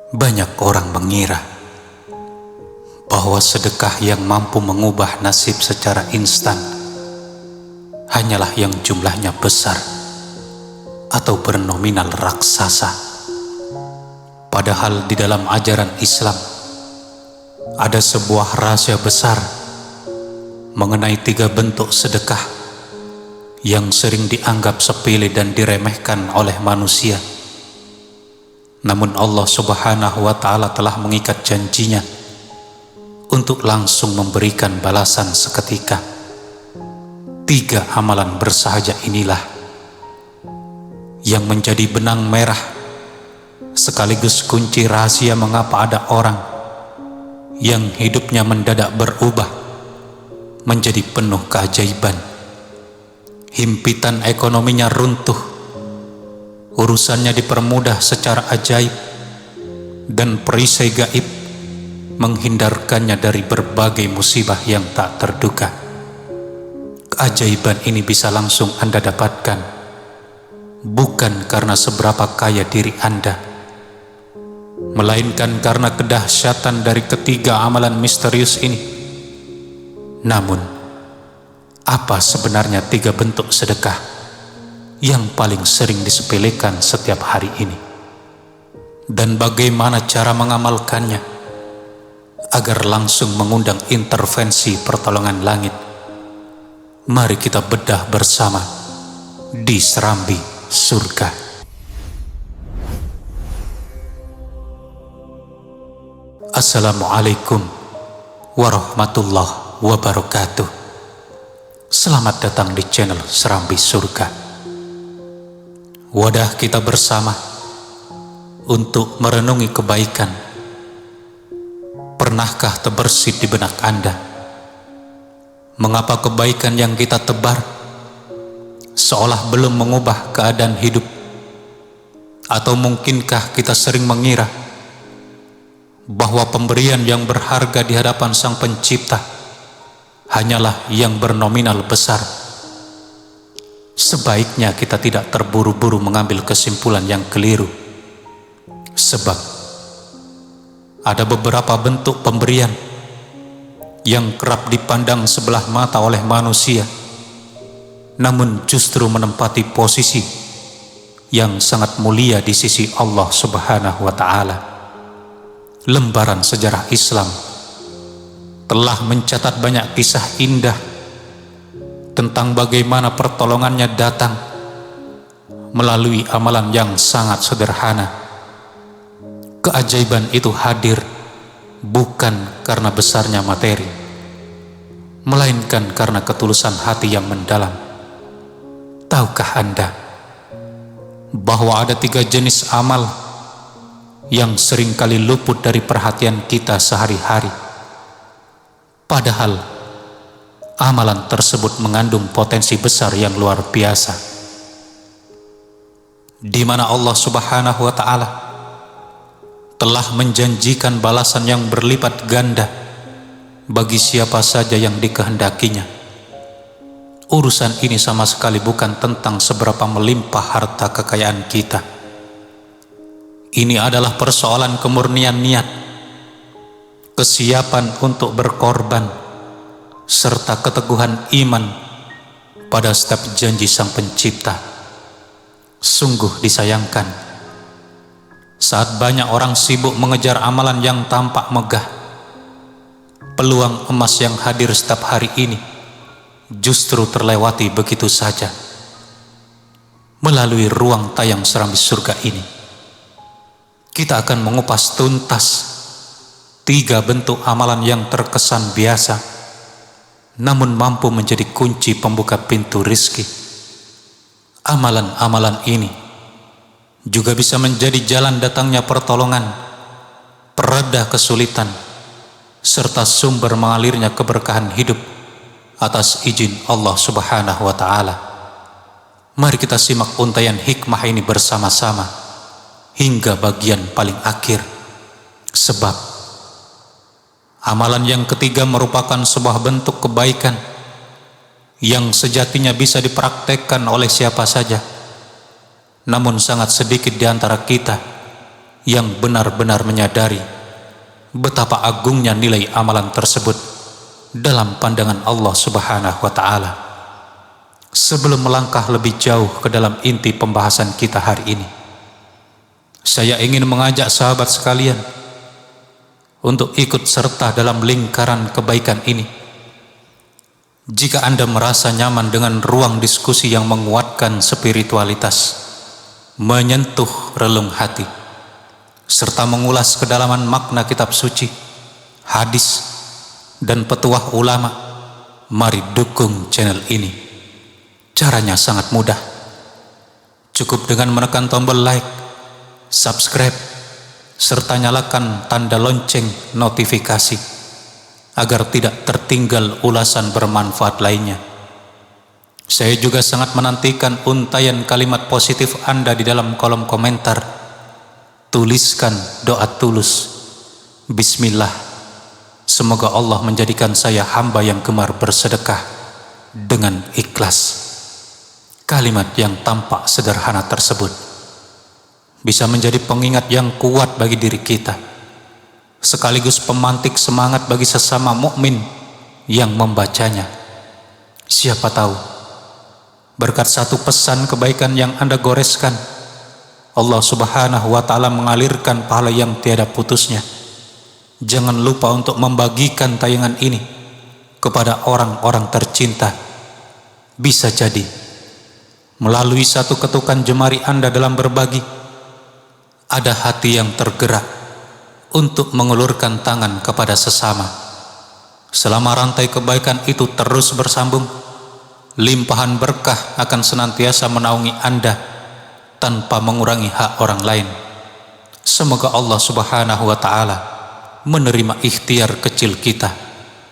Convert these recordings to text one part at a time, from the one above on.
Banyak orang mengira bahwa sedekah yang mampu mengubah nasib secara instan hanyalah yang jumlahnya besar atau bernominal raksasa. Padahal di dalam ajaran Islam ada sebuah rahasia besar mengenai 3 bentuk sedekah yang sering dianggap sepele dan diremehkan oleh manusia. Namun Allah Subhanahu wa Ta'ala telah mengikat janjinya untuk langsung memberikan balasan seketika. 3 amalan bersahaja inilah yang menjadi benang merah sekaligus kunci rahasia mengapa ada orang yang hidupnya mendadak berubah menjadi penuh keajaiban. Himpitan ekonominya runtuh, urusannya dipermudah secara ajaib, dan perisai gaib menghindarkannya dari berbagai musibah yang tak terduga. Keajaiban ini bisa langsung Anda dapatkan bukan karena seberapa kaya diri Anda, melainkan karena kedahsyatan dari ketiga amalan misterius ini. Namun, apa sebenarnya 3 bentuk sedekah yang paling sering disepelekan setiap hari ini? Dan bagaimana cara mengamalkannya agar langsung mengundang intervensi pertolongan langit? Mari kita bedah bersama di Serambi Surga. Assalamualaikum warahmatullahi wabarakatuh. Selamat datang di channel Serambi Surga, wadah kita bersama untuk merenungi kebaikan. Pernahkah terbersit di benak Anda mengapa kebaikan yang kita tebar seolah belum mengubah keadaan hidup? Atau mungkinkah kita sering mengira bahwa pemberian yang berharga di hadapan Sang Pencipta hanyalah yang bernominal besar? Sebaiknya kita tidak terburu-buru mengambil kesimpulan yang keliru, sebab ada beberapa bentuk pemberian yang kerap dipandang sebelah mata oleh manusia, namun justru menempati posisi yang sangat mulia di sisi Allah Subhanahu wa Ta'ala. Lembaran sejarah Islam telah mencatat banyak kisah indah tentang bagaimana pertolongannya datang melalui amalan yang sangat sederhana. Keajaiban itu hadir bukan karena besarnya materi, melainkan karena ketulusan hati yang mendalam. Tahukah Anda bahwa ada 3 jenis amal yang seringkali luput dari perhatian kita sehari-hari? Padahal amalan tersebut mengandung potensi besar yang luar biasa, di mana Allah Subhanahu wa Ta'ala telah menjanjikan balasan yang berlipat ganda bagi siapa saja yang dikehendakinya. Urusan ini sama sekali bukan tentang seberapa melimpah harta kekayaan kita. Ini adalah persoalan kemurnian niat, kesiapan untuk berkorban, serta keteguhan iman pada setiap janji Sang Pencipta. Sungguh disayangkan saat banyak orang sibuk mengejar amalan yang tampak megah, peluang emas yang hadir setiap hari ini justru terlewati begitu saja. Melalui ruang tayang Serambi Surga ini, kita akan mengupas tuntas 3 bentuk amalan yang terkesan biasa, namun mampu menjadi kunci pembuka pintu rizki. Amalan-amalan ini juga bisa menjadi jalan datangnya pertolongan, pereda kesulitan, serta sumber mengalirnya keberkahan hidup atas izin Allah Subhanahu wa Ta'ala. Mari kita simak untaian hikmah ini bersama-sama hingga bagian paling akhir, sebab amalan yang ketiga merupakan sebuah bentuk kebaikan yang sejatinya bisa dipraktekkan oleh siapa saja, namun sangat sedikit di antara kita yang benar-benar menyadari betapa agungnya nilai amalan tersebut dalam pandangan Allah Subhanahu wa Ta'ala. Sebelum melangkah lebih jauh ke dalam inti pembahasan kita hari ini, saya ingin mengajak sahabat sekalian untuk ikut serta dalam lingkaran kebaikan ini. Jika Anda merasa nyaman dengan ruang diskusi yang menguatkan spiritualitas, menyentuh relung hati, serta mengulas kedalaman makna kitab suci, hadis, dan petuah ulama, mari dukung channel ini. Caranya sangat mudah. Cukup dengan menekan tombol like, subscribe, serta nyalakan tanda lonceng notifikasi agar tidak tertinggal ulasan bermanfaat lainnya. Saya juga sangat menantikan untayan kalimat positif Anda di dalam kolom komentar. Tuliskan doa tulus, Bismillah, semoga Allah menjadikan saya hamba yang gemar bersedekah dengan ikhlas. Kalimat yang tampak sederhana tersebut bisa menjadi pengingat yang kuat bagi diri kita, sekaligus pemantik semangat bagi sesama mukmin yang membacanya. Siapa tahu, berkat satu pesan kebaikan yang Anda goreskan, Allah Subhanahu wa Ta'ala mengalirkan pahala yang tiada putusnya. Jangan lupa untuk membagikan tayangan ini kepada orang-orang tercinta. Bisa jadi melalui satu ketukan jemari Anda dalam berbagi, ada hati yang tergerak untuk mengulurkan tangan kepada sesama. Selama rantai kebaikan itu terus bersambung, limpahan berkah akan senantiasa menaungi Anda tanpa mengurangi hak orang lain. Semoga Allah Subhanahu wa Ta'ala menerima ikhtiar kecil kita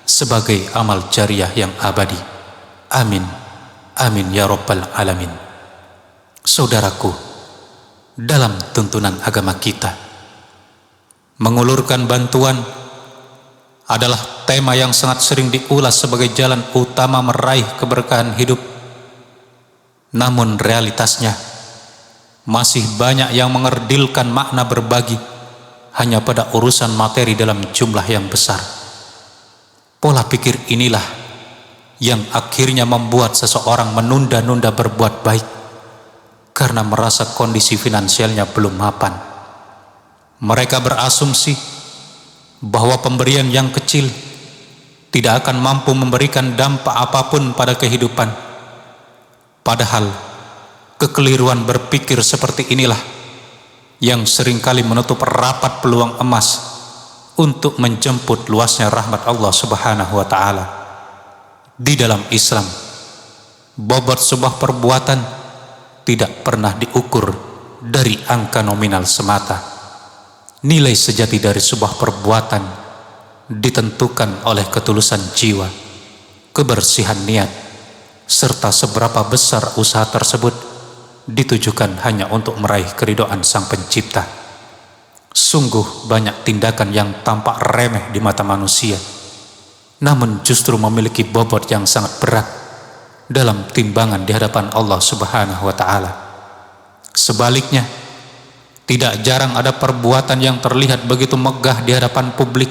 sebagai amal jariah yang abadi. Amin. Amin ya Rabbal Alamin. Saudaraku, dalam tuntunan agama kita, mengulurkan bantuan adalah tema yang sangat sering diulas sebagai jalan utama meraih keberkahan hidup. Namun realitasnya, masih banyak yang mengerdilkan makna berbagi hanya pada urusan materi dalam jumlah yang besar. Pola pikir inilah yang akhirnya membuat seseorang menunda-nunda berbuat baik karena merasa kondisi finansialnya belum mapan. Mereka berasumsi bahwa pemberian yang kecil tidak akan mampu memberikan dampak apapun pada kehidupan. Padahal kekeliruan berpikir seperti inilah yang seringkali menutup rapat peluang emas untuk menjemput luasnya rahmat Allah Subhanahu wa Ta'ala. Di dalam Islam, bobot sebuah perbuatan tidak pernah diukur dari angka nominal semata. Nilai sejati dari sebuah perbuatan ditentukan oleh ketulusan jiwa, kebersihan niat, serta seberapa besar usaha tersebut ditujukan hanya untuk meraih keridhaan Sang Pencipta. Sungguh banyak tindakan yang tampak remeh di mata manusia, namun justru memiliki bobot yang sangat berat dalam timbangan di hadapan Allah Subhanahu wa Ta'ala. Sebaliknya, tidak jarang ada perbuatan yang terlihat begitu megah di hadapan publik,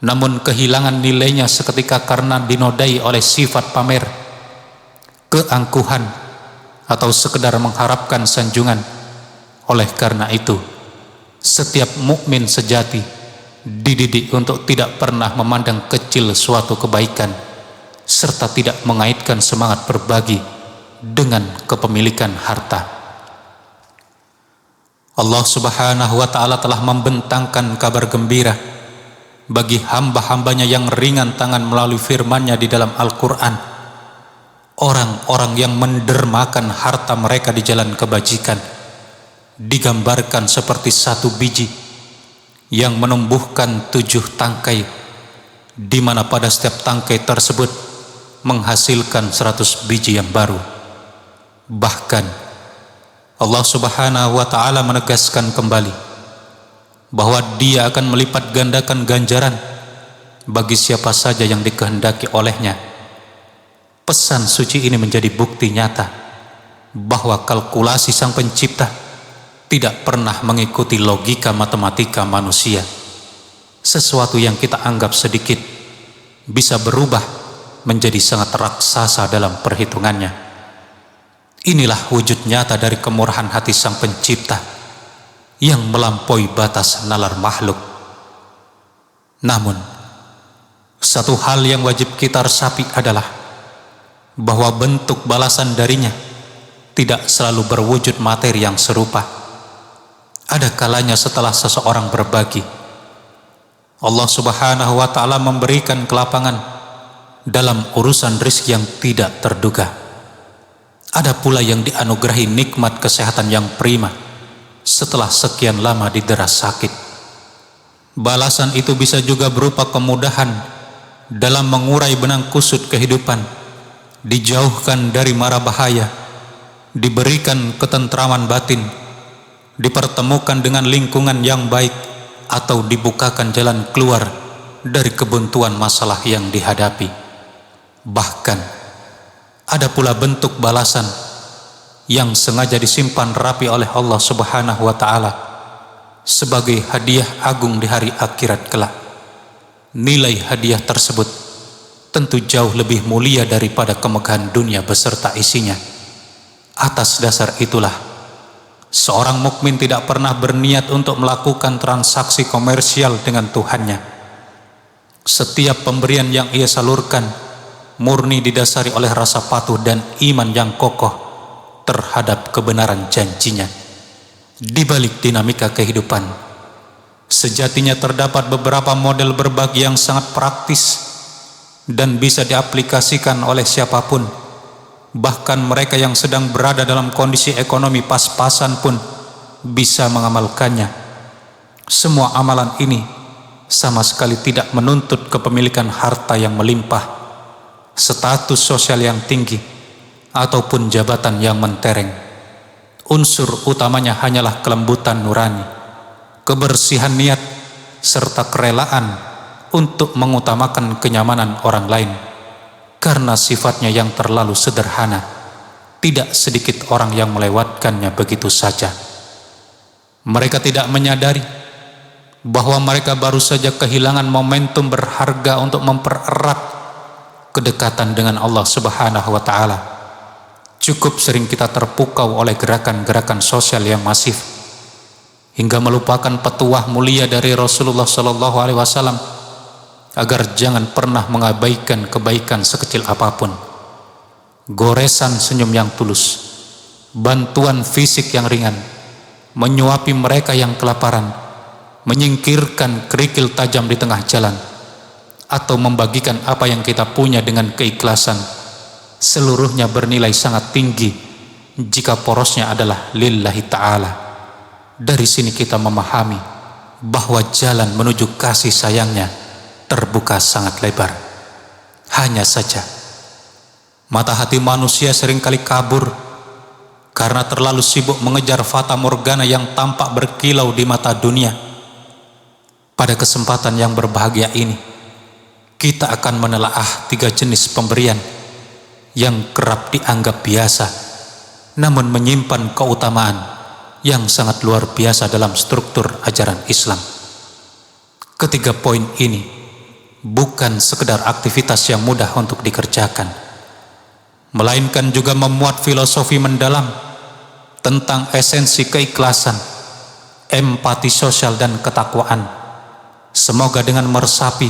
namun kehilangan nilainya seketika karena dinodai oleh sifat pamer, keangkuhan, atau sekedar mengharapkan sanjungan. Oleh karena itu, setiap mukmin sejati dididik untuk tidak pernah memandang kecil suatu kebaikan, serta tidak mengaitkan semangat berbagi dengan kepemilikan harta. Allah Subhanahu wa Ta'ala telah membentangkan kabar gembira bagi hamba-hambanya yang ringan tangan melalui firman-Nya di dalam Al-Quran. Orang-orang yang mendermakan harta mereka di jalan kebajikan digambarkan seperti satu biji yang menumbuhkan 7 tangkai, di mana pada setiap tangkai tersebut menghasilkan 100 biji yang baru. Bahkan Allah Subhanahu wa Ta'ala menegaskan kembali bahwa Dia akan melipat gandakan ganjaran bagi siapa saja yang dikehendaki oleh-Nya. Pesan suci ini menjadi bukti nyata bahwa kalkulasi Sang Pencipta tidak pernah mengikuti logika matematika manusia. Sesuatu yang kita anggap sedikit bisa berubah menjadi sangat raksasa dalam perhitungannya. Inilah wujud nyata dari kemurahan hati Sang Pencipta yang melampaui batas nalar makhluk. Namun, satu hal yang wajib kita resapi adalah bahwa bentuk balasan darinya tidak selalu berwujud materi yang serupa. Ada kalanya setelah seseorang berbagi, Allah Subhanahu wa Ta'ala memberikan kelapangan dalam urusan rezeki yang tidak terduga. Ada pula yang dianugerahi nikmat kesehatan yang prima setelah sekian lama didera sakit. Balasan itu bisa juga berupa kemudahan dalam mengurai benang kusut kehidupan, dijauhkan dari mara bahaya, diberikan ketentraman batin, dipertemukan dengan lingkungan yang baik, atau dibukakan jalan keluar dari kebuntuan masalah yang dihadapi. Bahkan ada pula bentuk balasan yang sengaja disimpan rapi oleh Allah Subhanahu wa Ta'ala sebagai hadiah agung di hari akhirat kelak. Nilai hadiah tersebut tentu jauh lebih mulia daripada kemegahan dunia beserta isinya. Atas dasar itulah seorang mukmin tidak pernah berniat untuk melakukan transaksi komersial dengan Tuhannya. Setiap pemberian yang ia salurkan murni didasari oleh rasa patuh dan iman yang kokoh terhadap kebenaran janjinya. Di balik dinamika kehidupan, sejatinya terdapat beberapa model berbagi yang sangat praktis dan bisa diaplikasikan oleh siapapun. Bahkan mereka yang sedang berada dalam kondisi ekonomi pas-pasan pun bisa mengamalkannya. Semua amalan ini sama sekali tidak menuntut kepemilikan harta yang melimpah, status sosial yang tinggi, ataupun jabatan yang mentereng. Unsur utamanya hanyalah kelembutan nurani, kebersihan niat, serta kerelaan untuk mengutamakan kenyamanan orang lain. Karena sifatnya yang terlalu sederhana, tidak sedikit orang yang melewatkannya begitu saja. Mereka tidak menyadari bahwa mereka baru saja kehilangan momentum berharga untuk mempererat kedekatan dengan Allah Subhanahu wa Ta'ala. Cukup sering kita terpukau oleh gerakan-gerakan sosial yang masif hingga melupakan petuah mulia dari Rasulullah SAW agar jangan pernah mengabaikan kebaikan sekecil apapun. Goresan senyum yang tulus, bantuan fisik yang ringan, menyuapi mereka yang kelaparan, menyingkirkan kerikil tajam di tengah jalan, atau membagikan apa yang kita punya dengan keikhlasan, seluruhnya bernilai sangat tinggi jika porosnya adalah lillahi ta'ala. Dari sini kita memahami bahwa jalan menuju kasih sayangnya terbuka sangat lebar. Hanya saja mata hati manusia seringkali kabur karena terlalu sibuk mengejar fata morgana yang tampak berkilau di mata dunia. Pada kesempatan yang berbahagia ini, kita akan menelaah 3 jenis pemberian yang kerap dianggap biasa, namun menyimpan keutamaan yang sangat luar biasa dalam struktur ajaran Islam. Ketiga poin ini bukan sekedar aktivitas yang mudah untuk dikerjakan, melainkan juga memuat filosofi mendalam tentang esensi keikhlasan, empati sosial dan ketakwaan. Semoga dengan meresapi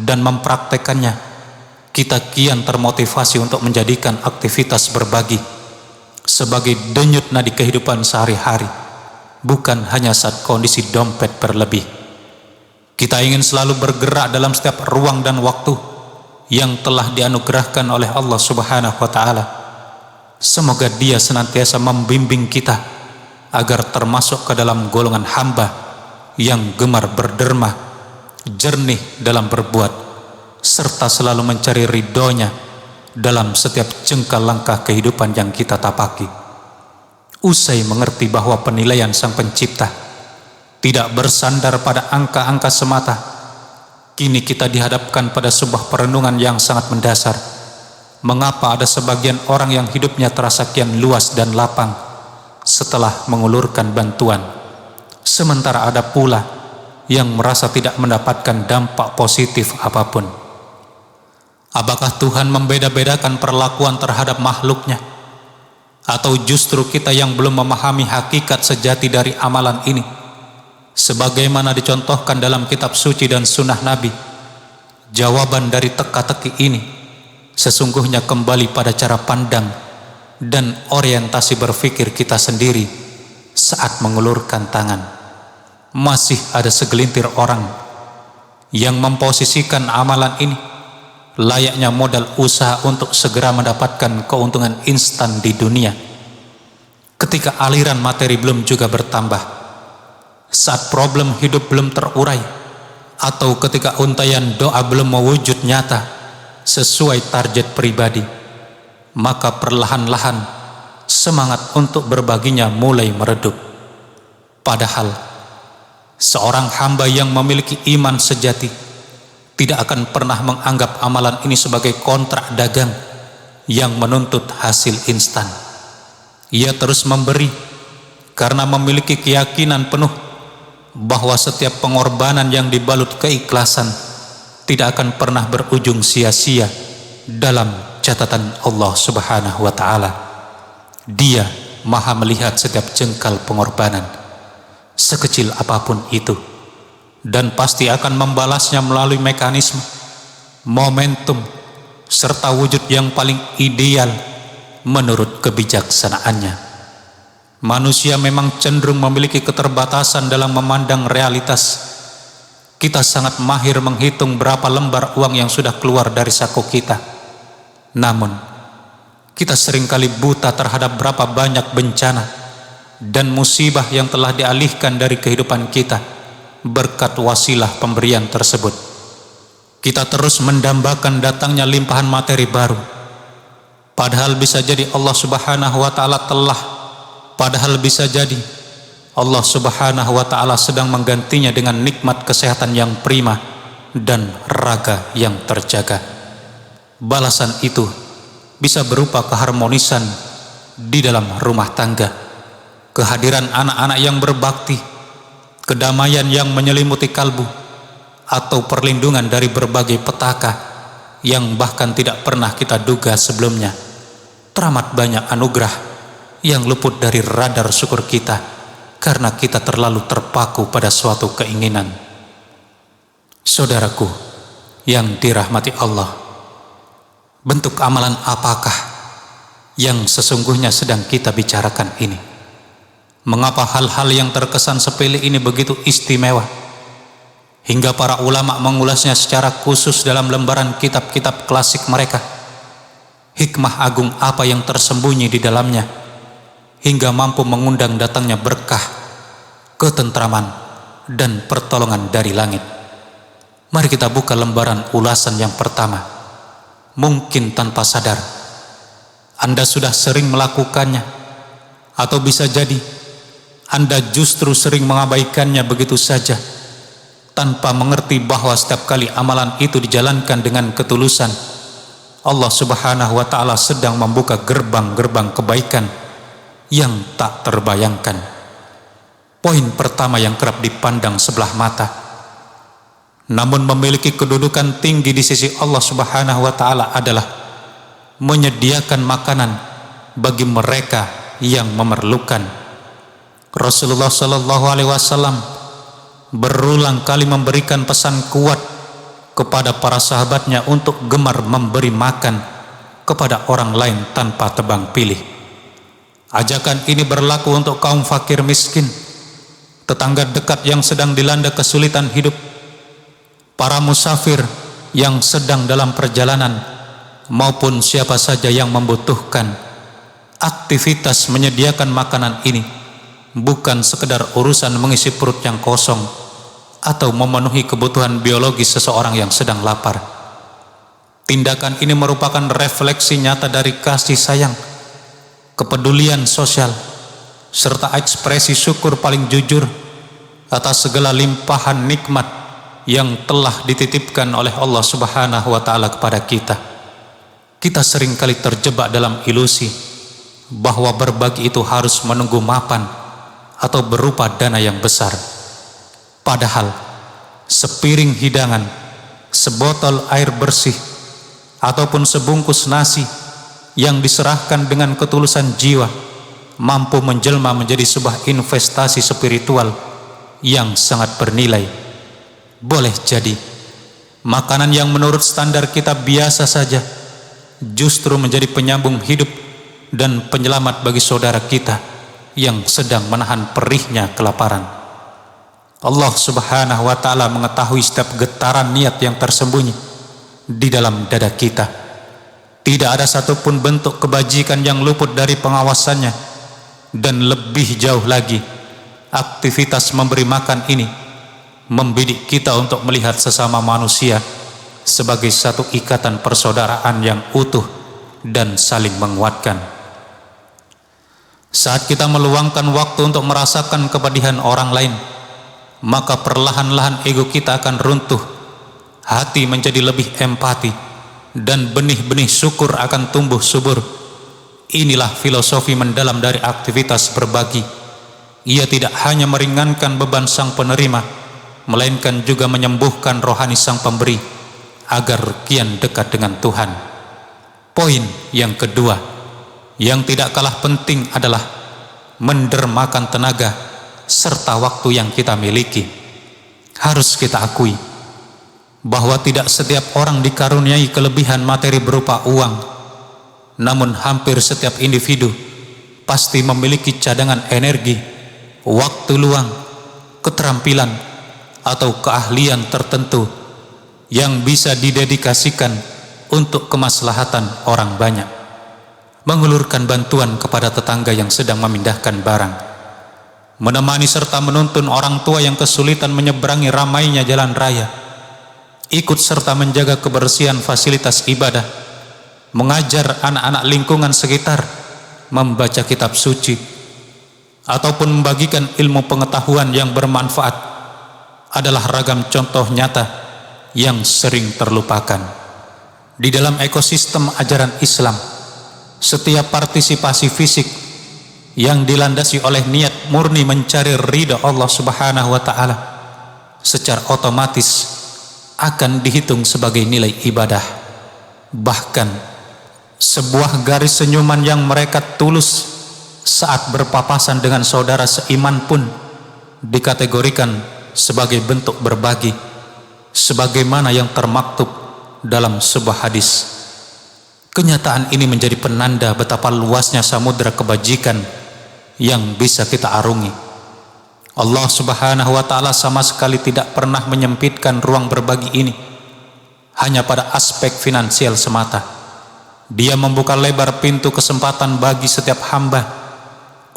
dan mempraktekannya, kita kian termotivasi untuk menjadikan aktivitas berbagi sebagai denyut nadi kehidupan sehari-hari, bukan hanya saat kondisi dompet berlebih. Kita ingin selalu bergerak dalam setiap ruang dan waktu yang telah dianugerahkan oleh Allah Subhanahu wa Ta'ala. Semoga Dia senantiasa membimbing kita agar termasuk ke dalam golongan hamba yang gemar berderma, jernih dalam berbuat, serta selalu mencari ridhonya dalam setiap jengkal langkah kehidupan yang kita tapaki. Usai mengerti bahwa penilaian Sang Pencipta tidak bersandar pada angka-angka semata, kini kita dihadapkan pada sebuah perenungan yang sangat mendasar. Mengapa ada sebagian orang yang hidupnya terasa kian luas dan lapang, setelah mengulurkan bantuan, sementara ada pula yang merasa tidak mendapatkan dampak positif apapun. Apakah Tuhan membeda-bedakan perlakuan terhadap makhluknya? Atau justru kita yang belum memahami hakikat sejati dari amalan ini? Sebagaimana dicontohkan dalam kitab suci dan sunnah Nabi, jawaban dari teka-teki ini sesungguhnya kembali pada cara pandang dan orientasi berpikir kita sendiri saat mengulurkan tangan. Masih ada segelintir orang yang memposisikan amalan ini layaknya modal usaha untuk segera mendapatkan keuntungan instan di dunia, ketika aliran materi belum juga bertambah, saat problem hidup belum terurai, atau ketika untaian doa belum mewujud nyata sesuai target pribadi, maka perlahan-lahan semangat untuk berbaginya mulai meredup. Padahal seorang hamba yang memiliki iman sejati tidak akan pernah menganggap amalan ini sebagai kontrak dagang yang menuntut hasil instan. Ia terus memberi karena memiliki keyakinan penuh bahwa setiap pengorbanan yang dibalut keikhlasan tidak akan pernah berujung sia-sia dalam catatan Allah Subhanahu wa Ta'ala. Dia Maha melihat setiap jengkal pengorbanan, sekecil apapun itu, dan pasti akan membalasnya melalui mekanisme, momentum, serta wujud yang paling ideal menurut kebijaksanaannya. Manusia memang cenderung memiliki keterbatasan dalam memandang realitas. Kita sangat mahir menghitung berapa lembar uang yang sudah keluar dari saku kita. Namun, kita seringkali buta terhadap berapa banyak bencana dan musibah yang telah dialihkan dari kehidupan kita berkat wasilah pemberian tersebut. Kita terus mendambakan datangnya limpahan materi baru, padahal bisa jadi Allah Subhanahu wa Ta'ala Allah Subhanahu wa Ta'ala sedang menggantinya dengan nikmat kesehatan yang prima dan raga yang terjaga. Balasan itu bisa berupa keharmonisan di dalam rumah tangga, kehadiran anak-anak yang berbakti, kedamaian yang menyelimuti kalbu, atau perlindungan dari berbagai petaka yang bahkan tidak pernah kita duga sebelumnya. Teramat banyak anugerah yang luput dari radar syukur kita karena kita terlalu terpaku pada suatu keinginan. Saudaraku yang dirahmati Allah, bentuk amalan apakah yang sesungguhnya sedang kita bicarakan ini? Mengapa hal-hal yang terkesan sepele ini begitu istimewa hingga para ulama mengulasnya secara khusus dalam lembaran kitab-kitab klasik mereka? Hikmah agung apa yang tersembunyi di dalamnya hingga mampu mengundang datangnya berkah, ketentraman, dan pertolongan dari langit? Mari kita buka lembaran ulasan yang pertama. Mungkin tanpa sadar Anda sudah sering melakukannya, atau bisa jadi Anda justru sering mengabaikannya begitu saja, tanpa mengerti bahwa setiap kali amalan itu dijalankan dengan ketulusan, Allah Subhanahu wa Ta'ala sedang membuka gerbang-gerbang kebaikan yang tak terbayangkan. Poin pertama yang kerap dipandang sebelah mata, namun memiliki kedudukan tinggi di sisi Allah Subhanahu wa Ta'ala adalah menyediakan makanan bagi mereka yang memerlukan. Rasulullah Shallallahu Alaihi Wasallam berulang kali memberikan pesan kuat kepada para sahabatnya untuk gemar memberi makan kepada orang lain tanpa tebang pilih. Ajakan ini berlaku untuk kaum fakir miskin, tetangga dekat yang sedang dilanda kesulitan hidup, para musafir yang sedang dalam perjalanan, maupun siapa saja yang membutuhkan. Aktivitas menyediakan makanan ini bukan sekedar urusan mengisi perut yang kosong atau memenuhi kebutuhan biologis seseorang yang sedang lapar. Tindakan ini merupakan refleksi nyata dari kasih sayang, kepedulian sosial, serta ekspresi syukur paling jujur atas segala limpahan nikmat yang telah dititipkan oleh Allah Subhanahu wa Ta'ala kepada kita. Kita seringkali terjebak dalam ilusi bahwa berbagi itu harus menunggu mapan atau berupa dana yang besar. Padahal sepiring hidangan, sebotol air bersih, ataupun sebungkus nasi yang diserahkan dengan ketulusan jiwa mampu menjelma menjadi sebuah investasi spiritual yang sangat bernilai. Boleh jadi makanan yang menurut standar kita biasa saja justru menjadi penyambung hidup dan penyelamat bagi saudara kita yang sedang menahan perihnya kelaparan. Allah Subhanahu wa ta'ala mengetahui setiap getaran niat yang tersembunyi di dalam dada kita. Tidak ada satupun bentuk kebajikan yang luput dari pengawasannya, dan lebih jauh lagi aktivitas memberi makan ini membidik kita untuk melihat sesama manusia sebagai satu ikatan persaudaraan yang utuh dan saling menguatkan. Saat kita meluangkan waktu untuk merasakan kepedihan orang lain, maka perlahan-lahan ego kita akan runtuh, hati menjadi lebih empati, dan benih-benih syukur akan tumbuh subur. Inilah filosofi mendalam dari aktivitas berbagi. Ia tidak hanya meringankan beban sang penerima, melainkan juga menyembuhkan rohani sang pemberi agar kian dekat dengan Tuhan. Poin yang kedua yang tidak kalah penting adalah mendermakan tenaga serta waktu yang kita miliki. Harus kita akui bahwa tidak setiap orang dikaruniai kelebihan materi berupa uang, namun hampir setiap individu pasti memiliki cadangan energi, waktu luang, keterampilan, atau keahlian tertentu yang bisa didedikasikan untuk kemaslahatan orang banyak. Mengulurkan bantuan kepada tetangga yang sedang memindahkan barang, menemani serta menuntun orang tua yang kesulitan menyeberangi ramainya jalan raya, ikut serta menjaga kebersihan fasilitas ibadah, mengajar anak-anak lingkungan sekitar membaca kitab suci, ataupun membagikan ilmu pengetahuan yang bermanfaat adalah ragam contoh nyata yang sering terlupakan. Di dalam ekosistem ajaran Islam, setiap partisipasi fisik yang dilandasi oleh niat murni mencari ridha Allah Subhanahu wa ta'ala secara otomatis akan dihitung sebagai nilai ibadah. Bahkan sebuah garis senyuman yang mereka tulus saat berpapasan dengan saudara seiman pun dikategorikan sebagai bentuk berbagi, sebagaimana yang termaktub dalam sebuah hadis. Kenyataan ini menjadi penanda betapa luasnya samudera kebajikan yang bisa kita arungi. Allah Subhanahu wa ta'ala sama sekali tidak pernah menyempitkan ruang berbagi ini hanya pada aspek finansial semata. Dia membuka lebar pintu kesempatan bagi setiap hamba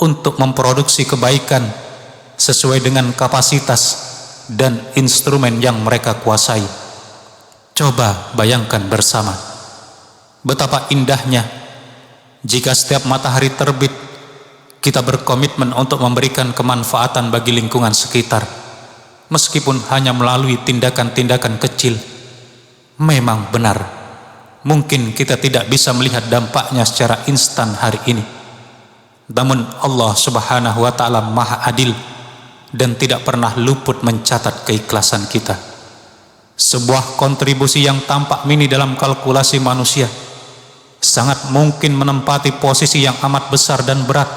untuk memproduksi kebaikan sesuai dengan kapasitas dan instrumen yang mereka kuasai. Coba bayangkan bersama betapa indahnya jika setiap matahari terbit kita berkomitmen untuk memberikan kemanfaatan bagi lingkungan sekitar, meskipun hanya melalui tindakan-tindakan kecil. Memang benar, mungkin kita tidak bisa melihat dampaknya secara instan hari ini, namun Allah Subhanahu wa ta'ala maha adil dan tidak pernah luput mencatat keikhlasan kita. Sebuah kontribusi yang tampak mini dalam kalkulasi manusia sangat mungkin menempati posisi yang amat besar dan berat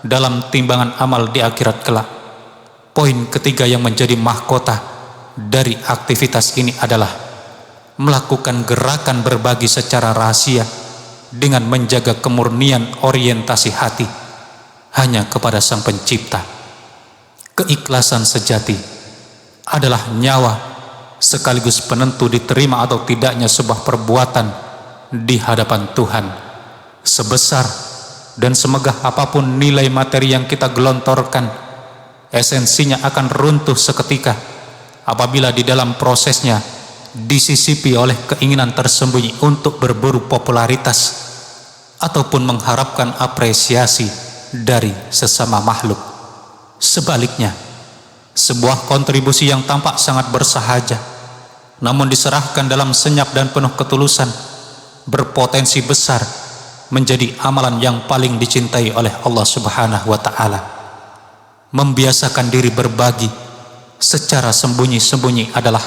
dalam timbangan amal di akhirat kelak. Poin ketiga yang menjadi mahkota dari aktivitas ini adalah melakukan gerakan berbagi secara rahasia dengan menjaga kemurnian orientasi hati hanya kepada Sang Pencipta. Keikhlasan sejati adalah nyawa sekaligus penentu diterima atau tidaknya sebuah perbuatan di hadapan Tuhan. Sebesar dan semegah apapun nilai materi yang kita gelontorkan, esensinya akan runtuh seketika apabila di dalam prosesnya disisipi oleh keinginan tersembunyi untuk berburu popularitas ataupun mengharapkan apresiasi dari sesama makhluk. Sebaliknya, sebuah kontribusi yang tampak sangat bersahaja namun diserahkan dalam senyap dan penuh ketulusan berpotensi besar menjadi amalan yang paling dicintai oleh Allah Subhanahu wa Ta'ala. Membiasakan diri berbagi secara sembunyi-sembunyi adalah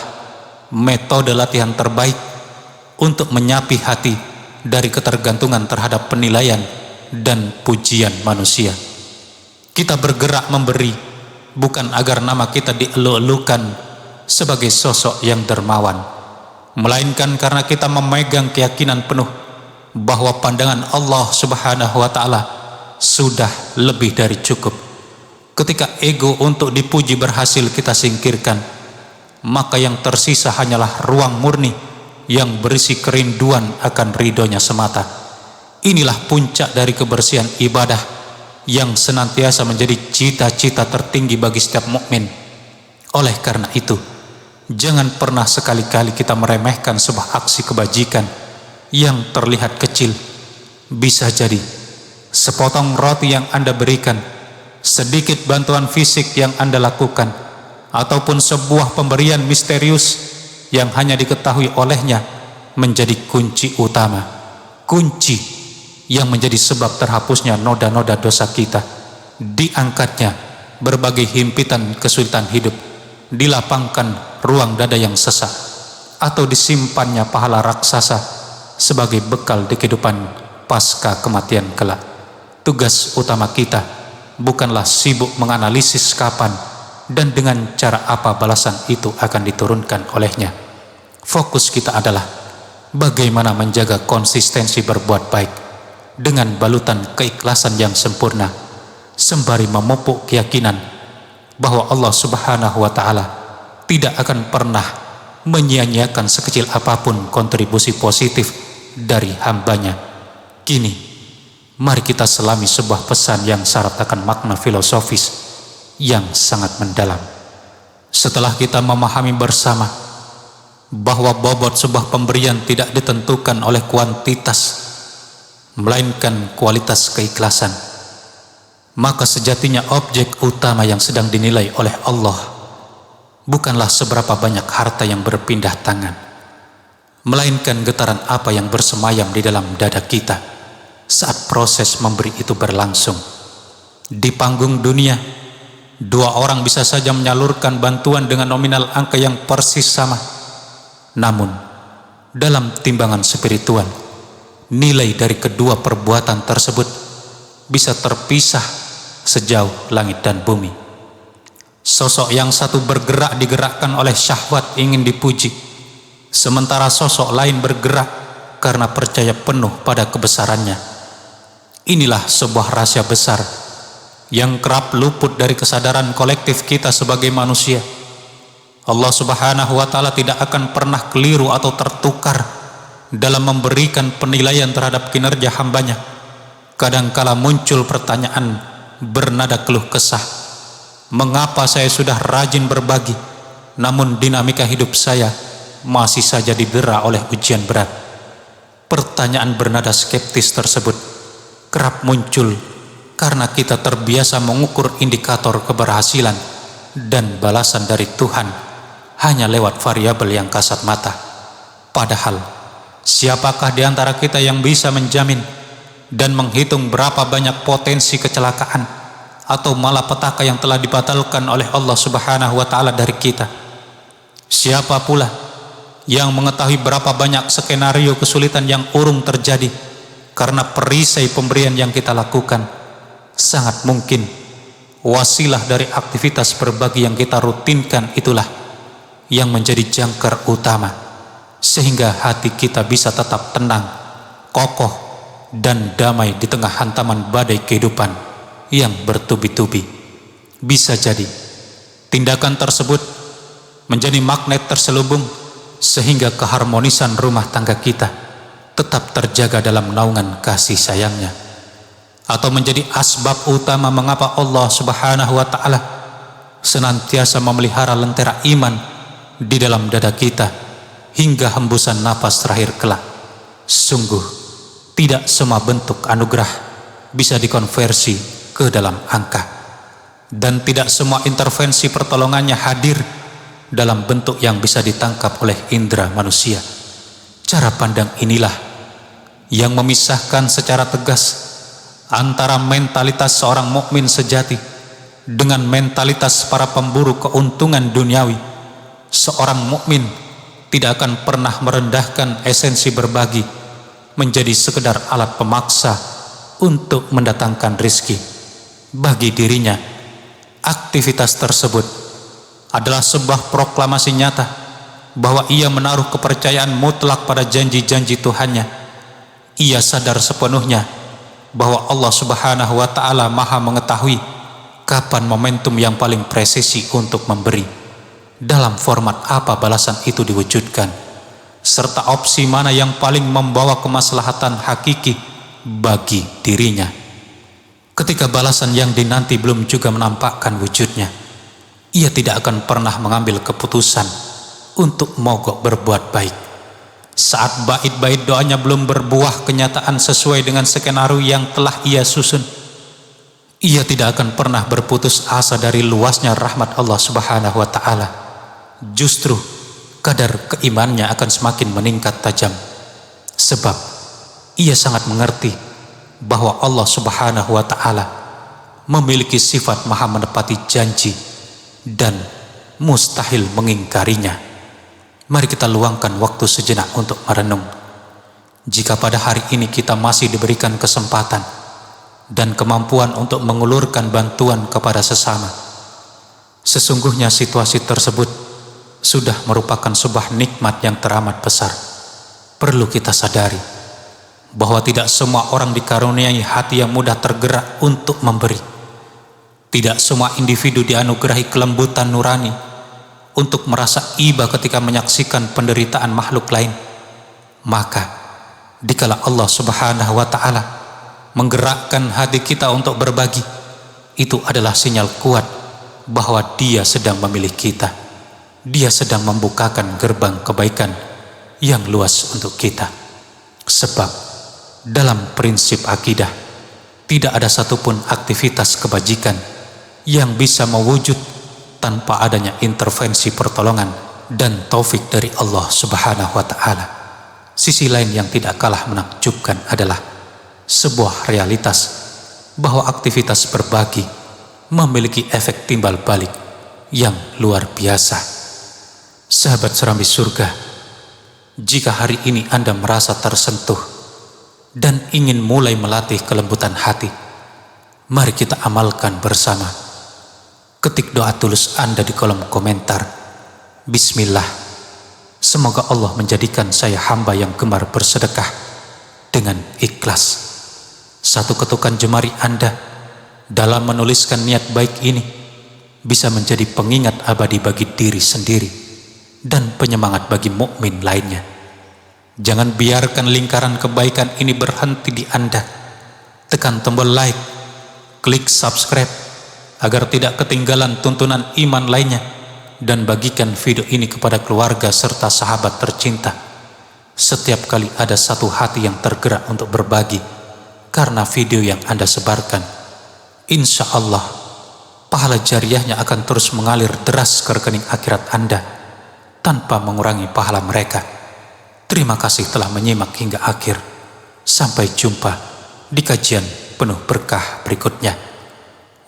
metode latihan terbaik untuk menyapi hati dari ketergantungan terhadap penilaian dan pujian manusia. Kita bergerak memberi bukan agar nama kita dielu-elukan sebagai sosok yang dermawan, melainkan karena kita memegang keyakinan penuh bahwa pandangan Allah Subhanahu wa Ta'ala sudah lebih dari cukup. Ketika ego untuk dipuji berhasil kita singkirkan, maka yang tersisa hanyalah ruang murni yang berisi kerinduan akan ridhonya semata. Inilah puncak dari kebersihan ibadah yang senantiasa menjadi cita-cita tertinggi bagi setiap mukmin. Oleh karena itu, jangan pernah sekali-kali kita meremehkan sebuah aksi kebajikan yang terlihat kecil. Bisa jadi sepotong roti yang Anda berikan, sedikit bantuan fisik yang Anda lakukan, ataupun sebuah pemberian misterius yang hanya diketahui olehnya menjadi kunci utama, kunci yang menjadi sebab terhapusnya noda-noda dosa kita, diangkatnya berbagai himpitan kesulitan hidup, dilapangkan ruang dada yang sesak, atau disimpannya pahala raksasa sebagai bekal di kehidupan pasca kematian kelak. Tugas utama kita bukanlah sibuk menganalisis kapan dan dengan cara apa balasan itu akan diturunkan olehnya. Fokus kita adalah bagaimana menjaga konsistensi berbuat baik dengan balutan keikhlasan yang sempurna, sembari memupuk keyakinan bahwa Allah Subhanahu wa Ta'ala tidak akan pernah menyia-nyiakan sekecil apapun kontribusi positif dari hambanya. Kini, mari kita selami sebuah pesan yang syarat akan makna filosofis yang sangat mendalam. Setelah kita memahami bersama bahwa bobot sebuah pemberian tidak ditentukan oleh kuantitas, melainkan kualitas keikhlasan, maka sejatinya objek utama yang sedang dinilai oleh Allah bukanlah seberapa banyak harta yang berpindah tangan, melainkan getaran apa yang bersemayam di dalam dada kita saat proses memberi itu berlangsung. Di panggung dunia, dua orang bisa saja menyalurkan bantuan dengan nominal angka yang persis sama, namun dalam timbangan spiritual, nilai dari kedua perbuatan tersebut bisa terpisah sejauh langit dan bumi. Sosok yang satu bergerak digerakkan oleh syahwat ingin dipuji, sementara sosok lain bergerak karena percaya penuh pada kebesarannya. Inilah sebuah rahasia besar yang kerap luput dari kesadaran kolektif kita sebagai manusia. Allah Subhanahu wa Ta'ala tidak akan pernah keliru atau tertukar dalam memberikan penilaian terhadap kinerja hambanya. Kadangkala muncul pertanyaan bernada keluh kesah, mengapa saya sudah rajin berbagi, namun dinamika hidup saya masih saja didera oleh ujian berat. Pertanyaan bernada skeptis tersebut kerap muncul karena kita terbiasa mengukur indikator keberhasilan dan balasan dari Tuhan hanya lewat variabel yang kasat mata. Padahal, siapakah di antara kita yang bisa menjamin dan menghitung berapa banyak potensi kecelakaan atau malapetaka yang telah dibatalkan oleh Allah Subhanahu wa Ta'ala dari kita? Siapa pula yang mengetahui berapa banyak skenario kesulitan yang urung terjadi karena perisai pemberian yang kita lakukan? Sangat mungkin wasilah dari aktivitas berbagi yang kita rutinkan itulah yang menjadi jangkar utama, sehingga hati kita bisa tetap tenang, kokoh, dan damai di tengah hantaman badai kehidupan yang bertubi-tubi. Bisa jadi tindakan tersebut menjadi magnet terselubung sehingga keharmonisan rumah tangga kita tetap terjaga dalam naungan kasih sayangnya, atau menjadi asbab utama mengapa Allah Subhanahu wa Ta'ala senantiasa memelihara lentera iman di dalam dada kita hingga hembusan napas terakhir kelak. Sungguh tidak semua bentuk anugerah bisa dikonversi ke dalam angka, dan tidak semua intervensi pertolongannya hadir dalam bentuk yang bisa ditangkap oleh indera manusia. Cara pandang inilah yang memisahkan secara tegas antara mentalitas seorang mukmin sejati dengan mentalitas para pemburu keuntungan duniawi. Seorang mukmin tidak akan pernah merendahkan esensi berbagi menjadi sekedar alat pemaksa untuk mendatangkan rizki. Bagi dirinya, aktivitas tersebut adalah sebuah proklamasi nyata bahwa ia menaruh kepercayaan mutlak pada janji-janji Tuhannya. Ia sadar sepenuhnya bahwa Allah Subhanahu wa Ta'ala Maha mengetahui kapan momentum yang paling presisi untuk memberi, dalam format apa balasan itu diwujudkan, serta opsi mana yang paling membawa kemaslahatan hakiki bagi dirinya. Ketika balasan yang dinanti belum juga menampakkan wujudnya, ia tidak akan pernah mengambil keputusan untuk mogok berbuat baik. Saat bait-bait doanya belum berbuah kenyataan sesuai dengan skenario yang telah ia susun, ia tidak akan pernah berputus asa dari luasnya rahmat Allah Subhanahu wa Ta'ala. Justru kadar keimannya akan semakin meningkat tajam, sebab ia sangat mengerti bahwa Allah Subhanahu wa Ta'ala memiliki sifat maha menepati janji dan mustahil mengingkarinya. Mari kita luangkan waktu sejenak untuk merenung. Jika pada hari ini kita masih diberikan kesempatan dan kemampuan untuk mengulurkan bantuan kepada sesama, sesungguhnya situasi tersebut sudah merupakan sebuah nikmat yang teramat besar. Perlu kita sadari bahwa tidak semua orang dikaruniai hati yang mudah tergerak untuk memberi. Tidak semua individu dianugerahi kelembutan nurani untuk merasa iba ketika menyaksikan penderitaan makhluk lain. Maka dikala Allah Subhanahu wa Ta'ala menggerakkan hati kita untuk berbagi, itu adalah sinyal kuat bahwa Dia sedang memilih kita. Dia sedang membukakan gerbang kebaikan yang luas untuk kita. Sebab dalam prinsip akidah, tidak ada satupun aktivitas kebajikan yang bisa mewujud tanpa adanya intervensi pertolongan dan taufik dari Allah Subhanahu wa Ta'ala. Sisi lain yang tidak kalah menakjubkan adalah sebuah realitas bahwa aktivitas berbagi memiliki efek timbal balik yang luar biasa. Sahabat serambi surga, jika hari ini Anda merasa tersentuh dan ingin mulai melatih kelembutan hati, mari kita amalkan bersama. Ketik doa tulus Anda di kolom komentar. Bismillah, semoga Allah menjadikan saya hamba yang gemar bersedekah dengan ikhlas. Satu ketukan jemari Anda dalam menuliskan niat baik ini bisa menjadi pengingat abadi bagi diri sendiri dan penyemangat bagi mukmin lainnya. Jangan biarkan lingkaran kebaikan ini berhenti di Anda. Tekan tombol like, klik subscribe agar tidak ketinggalan tuntunan iman lainnya, dan bagikan video ini kepada keluarga serta sahabat tercinta. Setiap kali ada satu hati yang tergerak untuk berbagi karena video yang Anda sebarkan, insya Allah pahala jariahnya akan terus mengalir deras ke rekening akhirat Anda tanpa mengurangi pahala mereka. Terima kasih telah menyimak hingga akhir. Sampai jumpa di kajian penuh berkah berikutnya.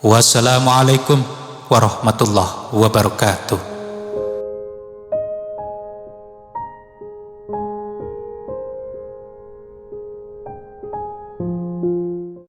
Wassalamualaikum warahmatullahi wabarakatuh.